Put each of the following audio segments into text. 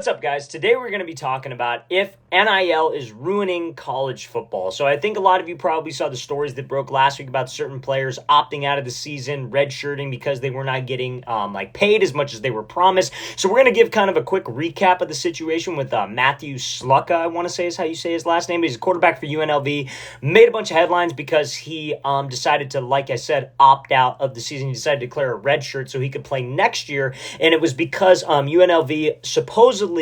What's up, guys? Today we're going to be talking about if NIL is ruining college football. So I think a lot of you probably saw the stories that broke last week about certain players opting out of the season, redshirting because they were not getting paid as much as they were promised. So we're going to give kind of a quick recap of the situation with Matthew Slucka, I want to say is how you say his last name. He's a quarterback for UNLV. Made a bunch of headlines because he decided to, like I said, opt out of the season. He decided to declare a redshirt so he could play next year, and it was because UNLV supposedly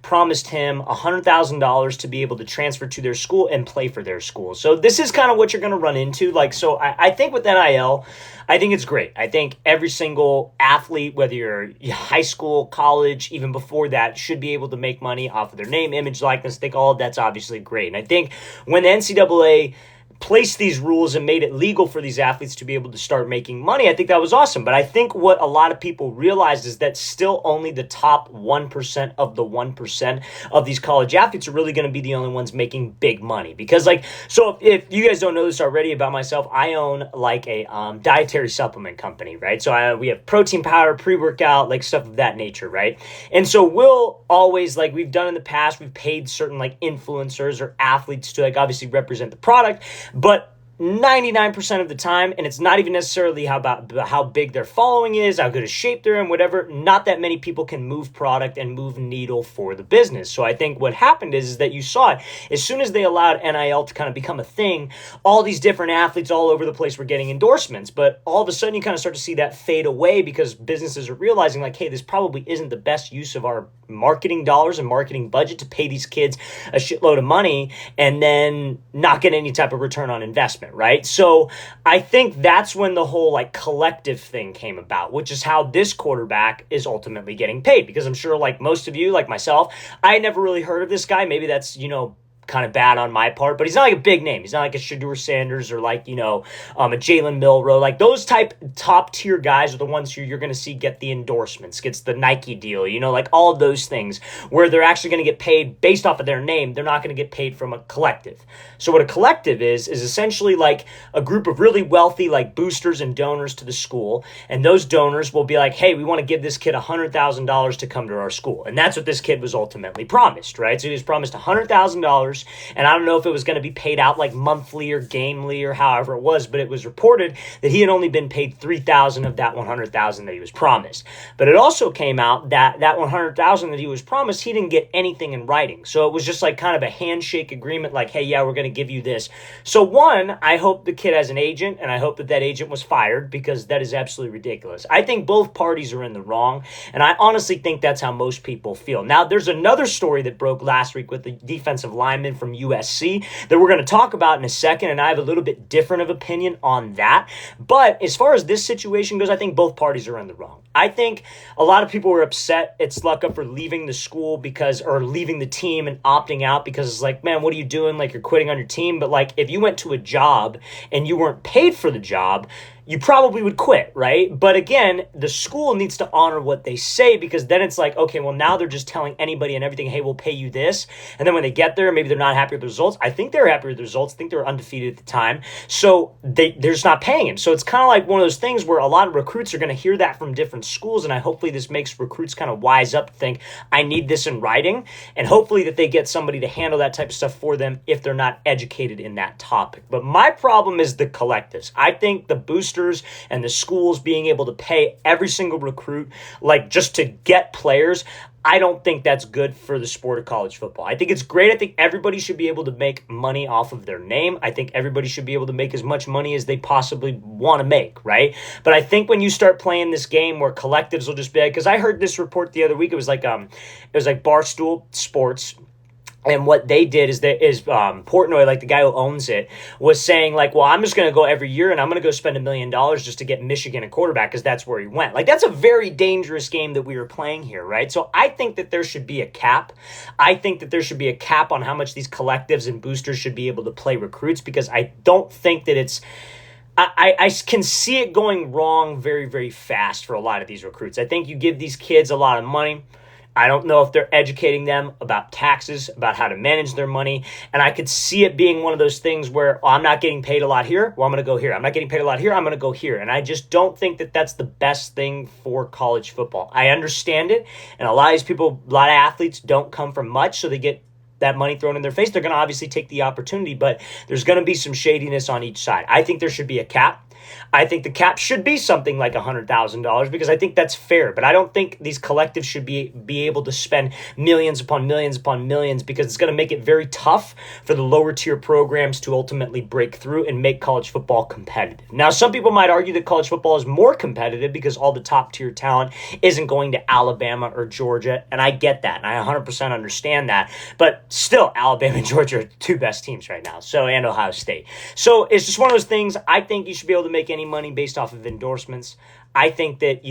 promised him $100,000 to be able to transfer to their school and play for their school. So this is kind of what you're going to run into. I think with NIL, I think it's great. I think every single athlete, whether you're high school, college, even before that, should be able to make money off of their name, image, likeness. I think all of that's obviously great. And I think when the NCAA placed these rules and made it legal for these athletes to be able to start making money, I think that was awesome. But I think what a lot of people realized is that still only the top 1% of the 1% of these college athletes are really going to be the only ones making big money. Because so if you guys don't know this already about myself, I own a dietary supplement company, right? So we have protein powder, pre-workout, stuff of that nature, right? And so we'll always, we've done in the past, we've paid certain influencers or athletes to obviously represent the product. But 99% of the time, and it's not even necessarily how big their following is, how good a shape they're in, whatever, not that many people can move product and move needle for the business. So I think what happened is that you saw it. As soon as they allowed NIL to kind of become a thing, all these different athletes all over the place were getting endorsements. But all of a sudden, you kind of start to see that fade away because businesses are realizing, hey, this probably isn't the best use of our marketing dollars and marketing budget to pay these kids a shitload of money and then not get any type of return on investment. Right? So I think that's when the whole collective thing came about, which is how this quarterback is ultimately getting paid. Because I'm sure most of you, like myself, I never really heard of this guy. Maybe that's, kind of bad on my part, but he's not a big name. He's not like a Shedeur Sanders or a Jalen Milroe. Those type top tier guys are the ones who you're going to see get the endorsements, gets the Nike deal, all of those things where they're actually going to get paid based off of their name. They're not going to get paid from a collective. So what a collective is essentially a group of really wealthy boosters and donors to the school. And those donors will be hey, we want to give this kid $100,000 to come to our school. And that's what this kid was ultimately promised, right? So he was promised $100,000. And I don't know if it was going to be paid out monthly or gamely or however it was, but it was reported that he had only been paid $3,000 of that $100,000 that he was promised. But it also came out that $100,000 that he was promised, he didn't get anything in writing. So it was just kind of a handshake agreement, hey, yeah, we're going to give you this. So one, I hope the kid has an agent, and I hope that agent was fired because that is absolutely ridiculous. I think both parties are in the wrong, and I honestly think that's how most people feel. Now, there's another story that broke last week with the defensive lineman from USC that we're going to talk about in a second, and I have a little bit different of opinion on that. But as far as this situation goes, I think both parties are in the wrong. I think a lot of people were upset at Slucka for leaving the school or leaving the team and opting out because it's man, what are you doing? You're quitting on your team. But if you went to a job and you weren't paid for the job, you probably would quit, right? But again, the school needs to honor what they say because then it's okay, well, now they're just telling anybody and everything, hey, we'll pay you this. And then when they get there, maybe they're not happy with the results. I think they're happy with the results. I think they were undefeated at the time. So they're just not paying him. So it's kind of one of those things where a lot of recruits are going to hear that from different schools. And hopefully this makes recruits kind of wise up to think, I need this in writing. And hopefully that they get somebody to handle that type of stuff for them if they're not educated in that topic. But my problem is the collectives. I think the boosters and the schools being able to pay every single recruit just to get players, I don't think that's good for the sport of college football. I think it's great. I think everybody should be able to make money off of their name. I think everybody should be able to make as much money as they possibly want to make, right? But I think when you start playing this game where collectives will just be because I heard this report the other week, it was Barstool Sports. And what they did is Portnoy, the guy who owns it, was saying well, I'm just going to go every year and I'm going to go spend $1 million just to get Michigan a quarterback because that's where he went. That's a very dangerous game that we were playing here, right? So I think that there should be a cap. I think that there should be a cap on how much these collectives and boosters should be able to play recruits because I don't think that it's I can see it going wrong very, very fast for a lot of these recruits. I think you give these kids a lot of money. I don't know if they're educating them about taxes, about how to manage their money. And I could see it being one of those things where, oh, I'm not getting paid a lot here. Well, I'm going to go here. I'm not getting paid a lot here. I'm going to go here. And I just don't think that that's the best thing for college football. I understand it. And a lot of these people, a lot of athletes don't come from much, so they get that money thrown in their face. They're going to obviously take the opportunity, but there's going to be some shadiness on each side. I think there should be a cap. I think the cap should be something like $100,000 because I think that's fair. But I don't think these collectives should be able to spend millions upon millions upon millions, because it's going to make it very tough for the lower tier programs to ultimately break through and make college football competitive. Now, some people might argue that college football is more competitive because all the top tier talent isn't going to Alabama or Georgia. And I get that. And I 100% understand that. But still, Alabama and Georgia are the two best teams right now. So, and Ohio State. So it's just one of those things. I think you should be able to make any money based off of endorsements. I think that,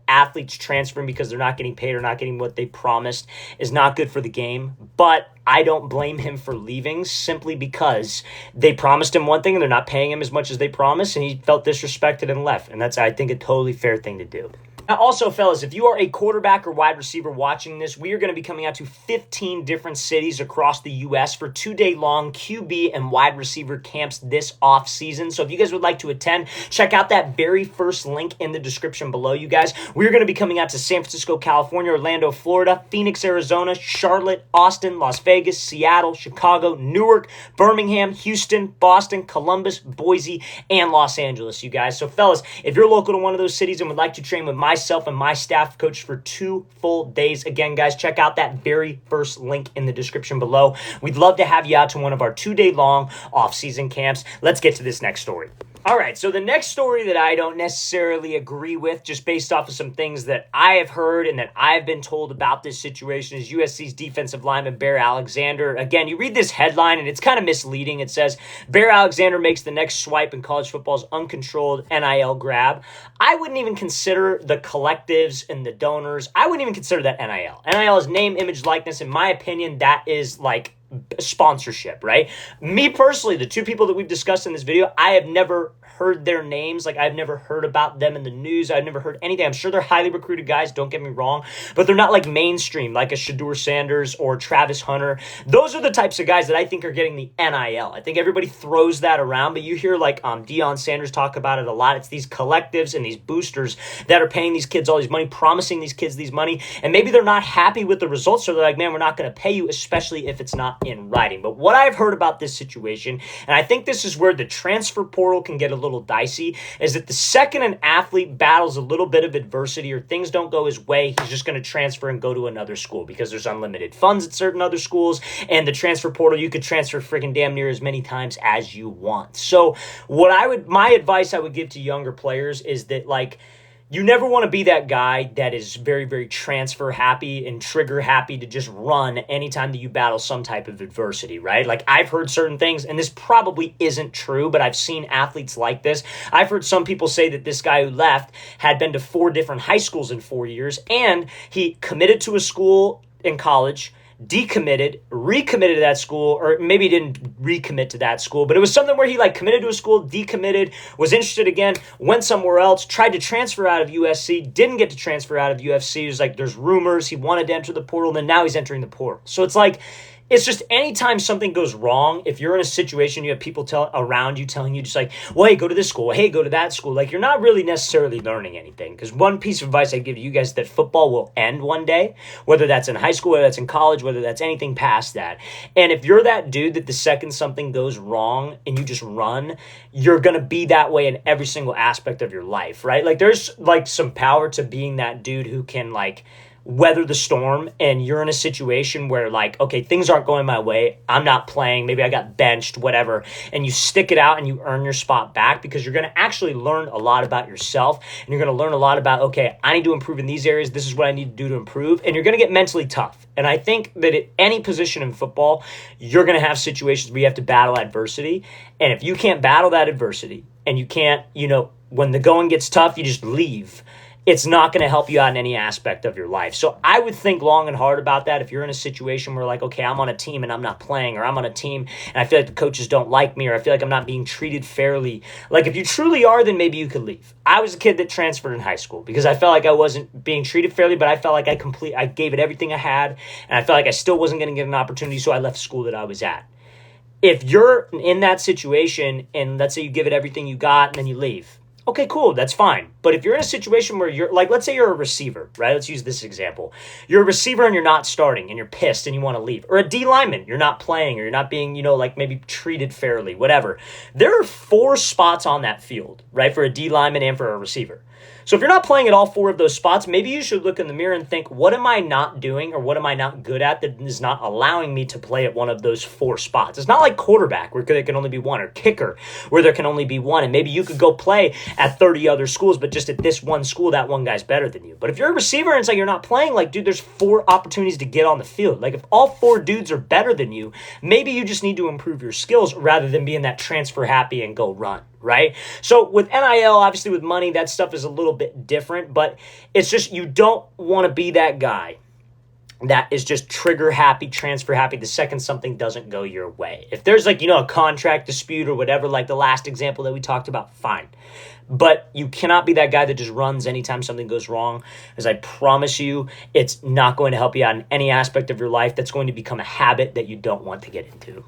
athletes transferring because they're not getting paid or not getting what they promised is not good for the game. But I don't blame him for leaving simply because they promised him one thing and they're not paying him as much as they promised, and he felt disrespected and left. And that's, I think, a totally fair thing to do. Now, also, fellas, if you are a quarterback or wide receiver watching this, we are going to be coming out to 15 different cities across the U.S. for 2-day-long QB and wide receiver camps this off season. So if you guys would like to attend, check out that very first link in the description below, you guys. We're going to be coming out to San Francisco, California, Orlando, Florida, Phoenix, Arizona, Charlotte, Austin, Las Vegas, Seattle, Chicago, Newark, Birmingham, Houston, Boston, Columbus, Boise, and Los Angeles, you guys. So, fellas, if you're local to one of those cities and would like to train with myself and my staff coach for 2 full days, again, guys, check out that very first link in the description below. We'd love to have you out to one of our 2-day-long off-season camps. Let's get to this next story. All right, so the next story that I don't necessarily agree with, just based off of some things that I have heard and that I've been told about this situation, is USC's defensive lineman Bear Alexander. Again, you read this headline and it's kind of misleading. It says, Bear Alexander makes the next swipe in college football's uncontrolled NIL grab. I wouldn't even consider the collectives and the donors, I wouldn't even consider that NIL. NIL is name, image, likeness. In my opinion, that is like sponsorship, right? Me personally, the two people that we've discussed in this video, I have never heard their names. Like, I've never heard about them in the news. I've never heard anything. I'm sure they're highly recruited guys, don't get me wrong, but they're not like mainstream, like a Shedeur Sanders or Travis Hunter. Those are the types of guys that I think are getting the NIL. I think everybody throws that around, but you hear like Deion Sanders talk about it a lot. It's these collectives and these boosters that are paying these kids all these money, promising these kids these money, and maybe they're not happy with the results, so they're like, man, we're not going to pay you, especially if it's not in writing. But what I've heard about this situation, and I think this is where the transfer portal can get a little dicey, is that the second an athlete battles a little bit of adversity or things don't go his way, he's just going to transfer and go to another school because there's unlimited funds at certain other schools, and the transfer portal, you could transfer freaking damn near as many times as you want. So my advice I would give to younger players is that, like, you never want to be that guy that is very, very transfer happy and trigger happy to just run anytime that you battle some type of adversity, right? Like, I've heard certain things, and this probably isn't true, but I've seen athletes like this. I've heard some people say that this guy who left had been to 4 different high schools in 4 years, and he committed to a school in college, decommitted, recommitted to that school, or maybe didn't recommit to that school, but it was something where he like committed to a school, decommitted, was interested again, went somewhere else, tried to transfer out of USC, didn't get to transfer out of USC. It was like, there's rumors he wanted to enter the portal, and then now he's entering the portal. So it's like, it's just anytime something goes wrong, if you're in a situation, you have people around you telling you just like, well, hey, go to this school. Hey, go to that school. Like, you're not really necessarily learning anything. Because one piece of advice I give to you guys is that football will end one day, whether that's in high school, whether that's in college, whether that's anything past that. And if you're that dude that the second something goes wrong and you just run, you're going to be that way in every single aspect of your life, right? Like, there's like some power to being that dude who can like weather the storm, and you're in a situation where like, okay, things aren't going my way, I'm not playing, maybe I got benched, whatever, and you stick it out and you earn your spot back, because you're going to actually learn a lot about yourself, and you're going to learn a lot about, okay, I need to improve in these areas, this is what I need to do to improve, and you're going to get mentally tough. And I think that at any position in football, you're going to have situations where you have to battle adversity, and if you can't battle that adversity, and you can't, when the going gets tough, you just leave. it's not going to help you out in any aspect of your life. So I would think long and hard about that. If you're in a situation where like, okay, I'm on a team and I'm not playing, or I'm on a team and I feel like the coaches don't like me, or I feel like I'm not being treated fairly. Like if you truly are, then maybe you could leave. I was a kid that transferred in high school because I felt like I wasn't being treated fairly, but I felt like I gave it everything I had, and I felt like I still wasn't going to get an opportunity, so I left school that I was at. If you're in that situation and let's say you give it everything you got and then you leave, okay, cool, that's fine. But if you're in a situation where you're like, let's say you're a receiver, right? Let's use this example. You're a receiver and you're not starting and you're pissed and you want to leave. Or a D lineman, you're not playing or you're not being, like maybe treated fairly, whatever. There are 4 spots on that field, right? For a D lineman and for a receiver. So if you're not playing at all 4 of those spots, maybe you should look in the mirror and think, what am I not doing or what am I not good at that is not allowing me to play at one of those 4 spots? It's not like quarterback where there can only be one, or kicker where there can only be one. And maybe you could go play at 30 other schools, but just at this one school, that one guy's better than you. But if you're a receiver and it's like you're not playing, like, dude, there's 4 opportunities to get on the field. Like if all 4 dudes are better than you, maybe you just need to improve your skills rather than being that transfer happy and go run. Right? So with NIL, obviously with money, that stuff is a little bit different, but it's just you don't want to be that guy that is just trigger happy, transfer happy the second something doesn't go your way. If there's like, a contract dispute or whatever, like the last example that we talked about, fine. But you cannot be that guy that just runs anytime something goes wrong, as I promise you, it's not going to help you out in any aspect of your life. That's going to become a habit that you don't want to get into.